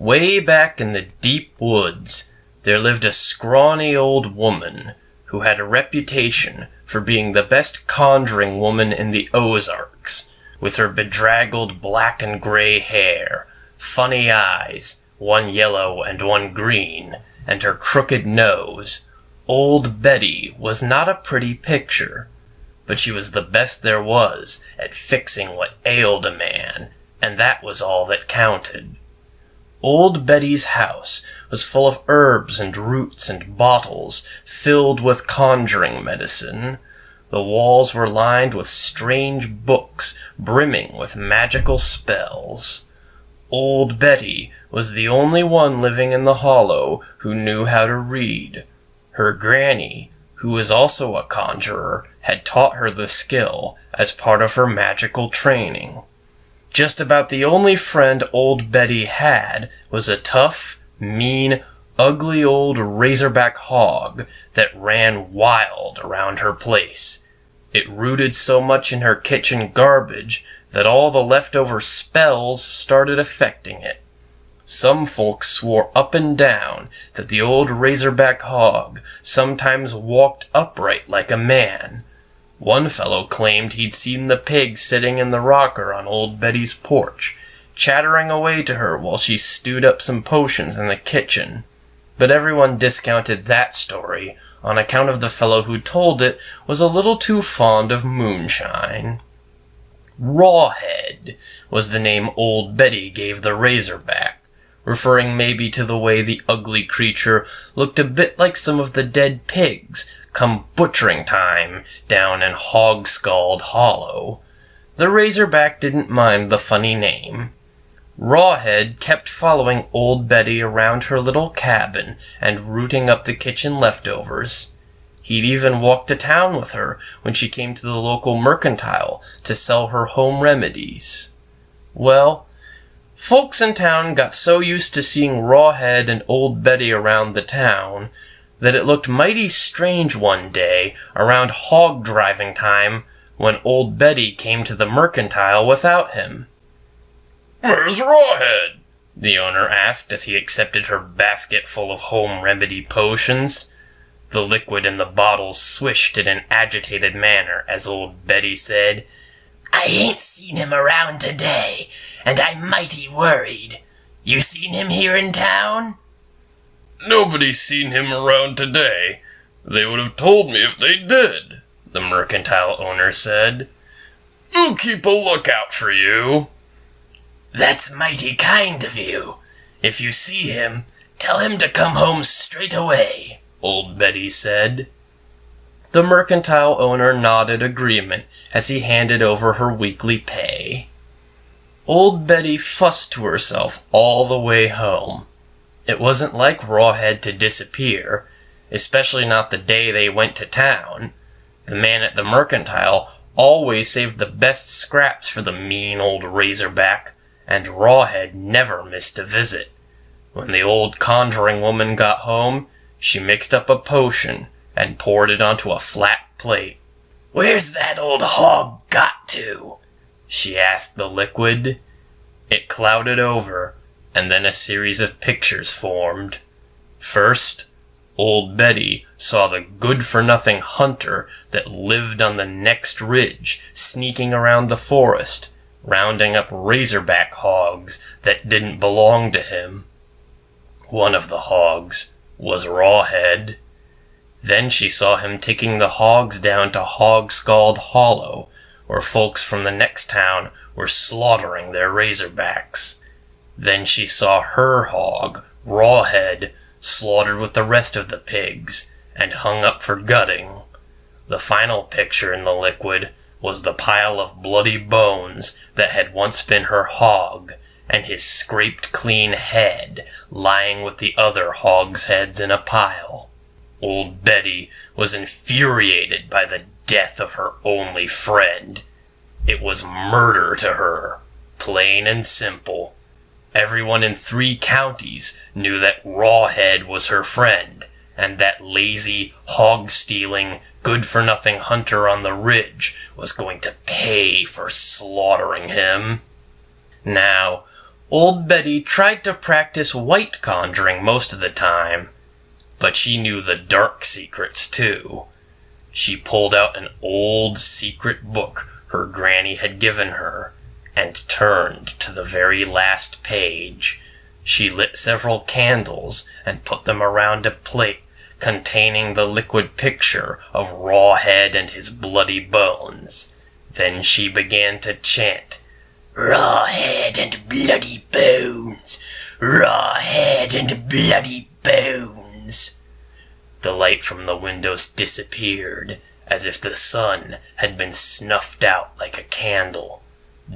Way back in the deep woods, there lived a scrawny old woman who had a reputation for being the best conjuring woman in the Ozarks, with her bedraggled black and gray hair, funny eyes, one yellow and one green, and her crooked nose. Old Betty was not a pretty picture, but she was the best there was at fixing what ailed a man, and that was all that counted. Old Betty's house was full of herbs and roots and bottles filled with conjuring medicine. The walls were lined with strange books brimming with magical spells. Old Betty was the only one living in the hollow who knew how to read. Her granny, who was also a conjurer, had taught her the skill as part of her magical training. Just about the only friend old Betty had was a tough, mean, ugly old razorback hog that ran wild around her place. It rooted so much in her kitchen garbage that all the leftover spells started affecting it. Some folks swore up and down that the old razorback hog sometimes walked upright like a man. One fellow claimed he'd seen the pig sitting in the rocker on old Betty's porch, chattering away to her while she stewed up some potions in the kitchen. But everyone discounted that story on account of the fellow who told it was a little too fond of moonshine. Rawhead was the name old Betty gave the razorback, referring maybe to the way the ugly creature looked a bit like some of the dead pigs come butchering time down in Hog-Scald Hollow. The razorback didn't mind the funny name. Rawhead kept following old Betty around her little cabin and rooting up the kitchen leftovers. He'd even walk to town with her when she came to the local mercantile to sell her home remedies. Well, folks in town got so used to seeing Rawhead and old Betty around the town that it looked mighty strange one day around hog driving time when old Betty came to the mercantile without him. "Where's Rawhead?" the owner asked as he accepted her basket full of home remedy potions. The liquid in the bottles swished in an agitated manner as old Betty said, "I ain't seen him around today, and I'm mighty worried. You seen him here in town?" "Nobody's seen him around today. They would have told me if they did," the mercantile owner said. "We'll keep a lookout for you." "That's mighty kind of you. If you see him, tell him to come home straight away," old Betty said. The mercantile owner nodded agreement as he handed over her weekly pay. Old Betty fussed to herself all the way home. It wasn't like Rawhead to disappear, especially not the day they went to town. The man at the mercantile always saved the best scraps for the mean old razorback, and Rawhead never missed a visit. When the old conjuring woman got home, she mixed up a potion and poured it onto a flat plate. "Where's that old hog got to?" she asked the liquid. It clouded over, and then a series of pictures formed. First, old Betty saw the good-for-nothing hunter that lived on the next ridge, sneaking around the forest, rounding up razorback hogs that didn't belong to him. One of the hogs was Rawhead. Then she saw him taking the hogs down to Hog-Scald Hollow, where folks from the next town were slaughtering their razorbacks. Then she saw her hog, Rawhead, slaughtered with the rest of the pigs and hung up for gutting. The final picture in the liquid was the pile of bloody bones that had once been her hog, and his scraped clean head lying with the other hogs' heads in a pile. Old Betty was infuriated by the death of her only friend. It was murder to her, plain and simple. Everyone in 3 counties knew that Rawhead was her friend, and that lazy, hog-stealing, good-for-nothing hunter on the ridge was going to pay for slaughtering him. Now, Old Betty tried to practice white conjuring most of the time, but she knew the dark secrets too. She pulled out an old secret book her granny had given her and turned to the very last page. She lit several candles and put them around a plate containing the liquid picture of Rawhead and his bloody bones. Then she began to chant, "Rawhead and bloody bones! Rawhead and bloody bones!" The light from the windows disappeared, as if the sun had been snuffed out like a candle.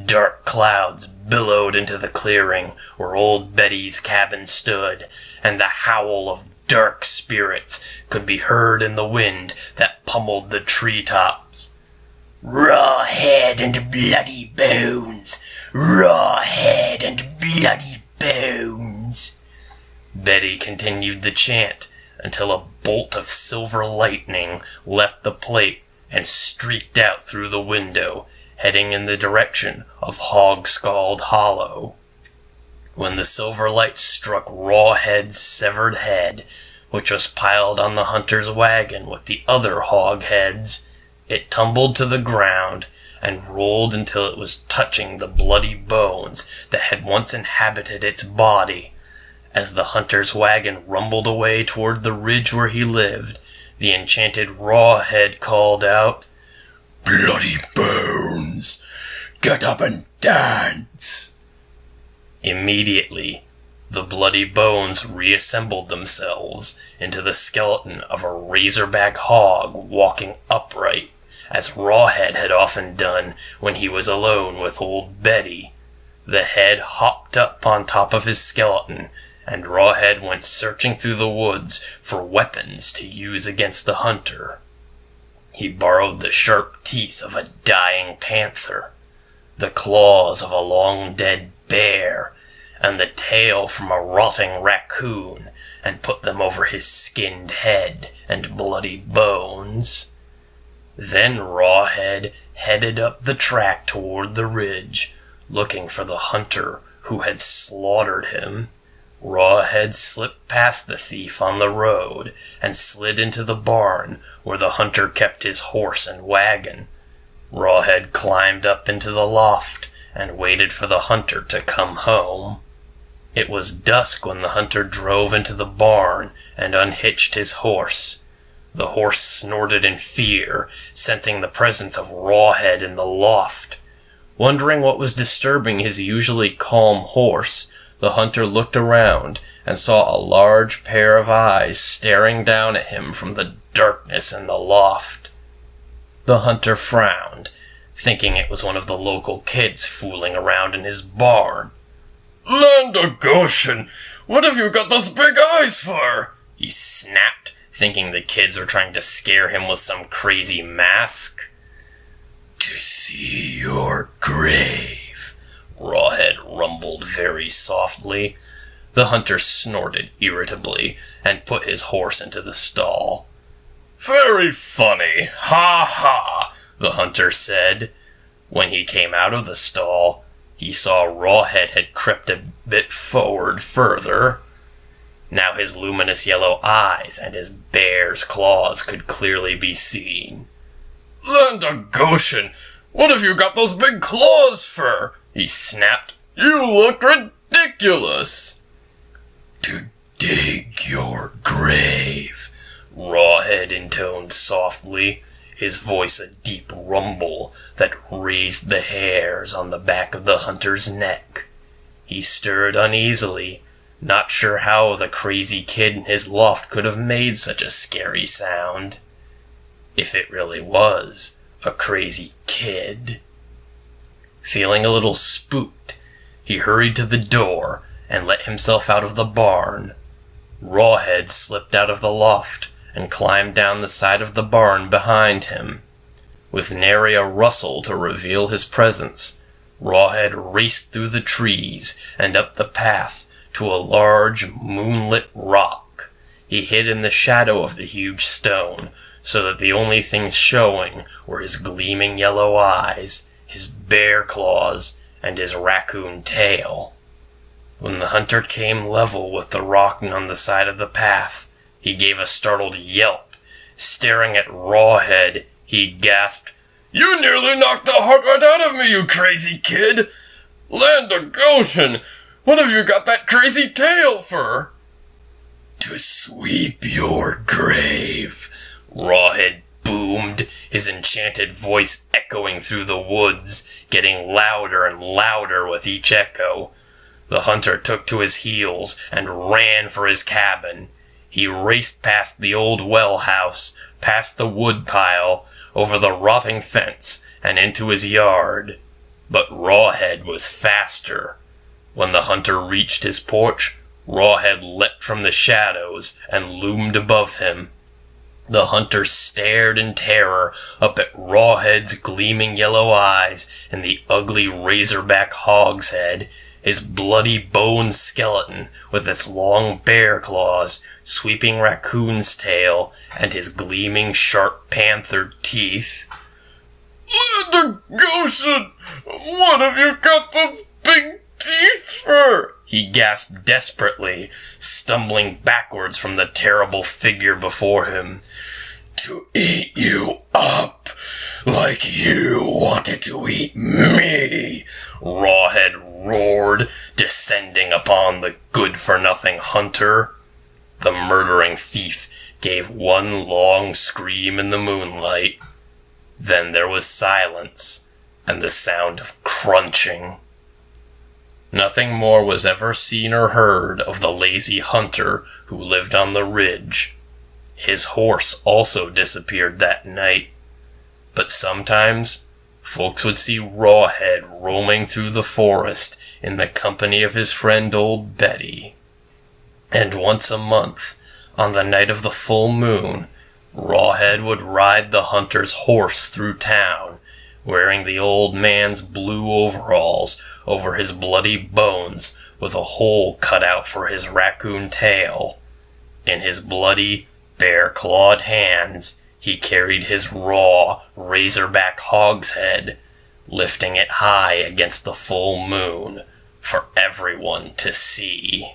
Dark clouds billowed into the clearing where old Betty's cabin stood, and the howl of dark spirits could be heard in the wind that pummeled the treetops. "Rawhead and bloody bones! Rawhead and bloody bones!" Betty continued the chant until a bolt of silver lightning left the plate and streaked out through the window, heading in the direction of Hog-Scald Hollow. When the silver light struck Rawhead's severed head, which was piled on the hunter's wagon with the other hog heads, it tumbled to the ground and rolled until it was touching the bloody bones that had once inhabited its body. As the hunter's wagon rumbled away toward the ridge where he lived, the enchanted Rawhead called out, "Bloody bones! Get up and dance!" Immediately, the bloody bones reassembled themselves into the skeleton of a razorback hog walking upright, as Rawhead had often done when he was alone with old Betty. The head hopped up on top of his skeleton, and Rawhead went searching through the woods for weapons to use against the hunter. He borrowed the sharp teeth of a dying panther, the claws of a long-dead bear, and the tail from a rotting raccoon, and put them over his skinned head and bloody bones. Then Rawhead headed up the track toward the ridge, looking for the hunter who had slaughtered him. Rawhead slipped past the thief on the road and slid into the barn where the hunter kept his horse and wagon. Rawhead climbed up into the loft and waited for the hunter to come home. It was dusk when the hunter drove into the barn and unhitched his horse. The horse snorted in fear, sensing the presence of Rawhead in the loft. Wondering what was disturbing his usually calm horse, the hunter looked around and saw a large pair of eyes staring down at him from the darkness in the loft. The hunter frowned, thinking it was one of the local kids fooling around in his barn. "Land o' Goshen, what have you got those big eyes for?" he snapped, thinking the kids were trying to scare him with some crazy mask. "To see your grave," Rawhead rumbled very softly. The hunter snorted irritably and put his horse into the stall. "Very funny, ha ha," the hunter said. When he came out of the stall, he saw Rawhead had crept a bit forward further. Now his luminous yellow eyes and his bear's claws could clearly be seen. "Land o' Goshen, what have you got those big claws for?" he snapped. "You look ridiculous." "To dig your grave," Rawhead intoned softly, his voice a deep rumble that raised the hairs on the back of the hunter's neck. He stirred uneasily, not sure how the crazy kid in his loft could have made such a scary sound. If it really was a crazy kid. Feeling a little spooked, he hurried to the door and let himself out of the barn. Rawhead slipped out of the loft and climbed down the side of the barn behind him. With nary a rustle to reveal his presence, Rawhead raced through the trees and up the path to a large moonlit rock. He hid in the shadow of the huge stone, so that the only things showing were his gleaming yellow eyes, his bear claws, and his raccoon tail. When the hunter came level with the rock on the side of the path, he gave a startled yelp. Staring at Rawhead, he gasped, "You nearly knocked the heart right out of me, you crazy kid! Land of Goshen, what have you got that crazy tail for?" "To sweep your grave," Rawhead boomed, his enchanted voice echoing through the woods, getting louder and louder with each echo. The hunter took to his heels and ran for his cabin. He raced past the old well house, past the wood pile, over the rotting fence, and into his yard. But Rawhead was faster. When the hunter reached his porch, Rawhead leapt from the shadows and loomed above him. The hunter stared in terror up at Rawhead's gleaming yellow eyes and the ugly razorback hogshead, his bloody bone skeleton with its long bear claws, sweeping raccoon's tail, and his gleaming sharp panther teeth. "Land of Goshen, what have you got those big teeth for?" he gasped desperately, stumbling backwards from the terrible figure before him. "To eat you up, like you wanted to eat me," Rawhead roared, descending upon the good-for-nothing hunter. The murdering thief gave one long scream in the moonlight. Then there was silence, and the sound of crunching. Nothing more was ever seen or heard of the lazy hunter who lived on the ridge. His horse also disappeared that night. But sometimes, folks would see Rawhead roaming through the forest in the company of his friend Old Betty. And once a month, on the night of the full moon, Rawhead would ride the hunter's horse through town, wearing the old man's blue overalls over his bloody bones with a hole cut out for his raccoon tail. In his bloody, bare-clawed hands, he carried his raw, razorback hogshead, lifting it high against the full moon for everyone to see.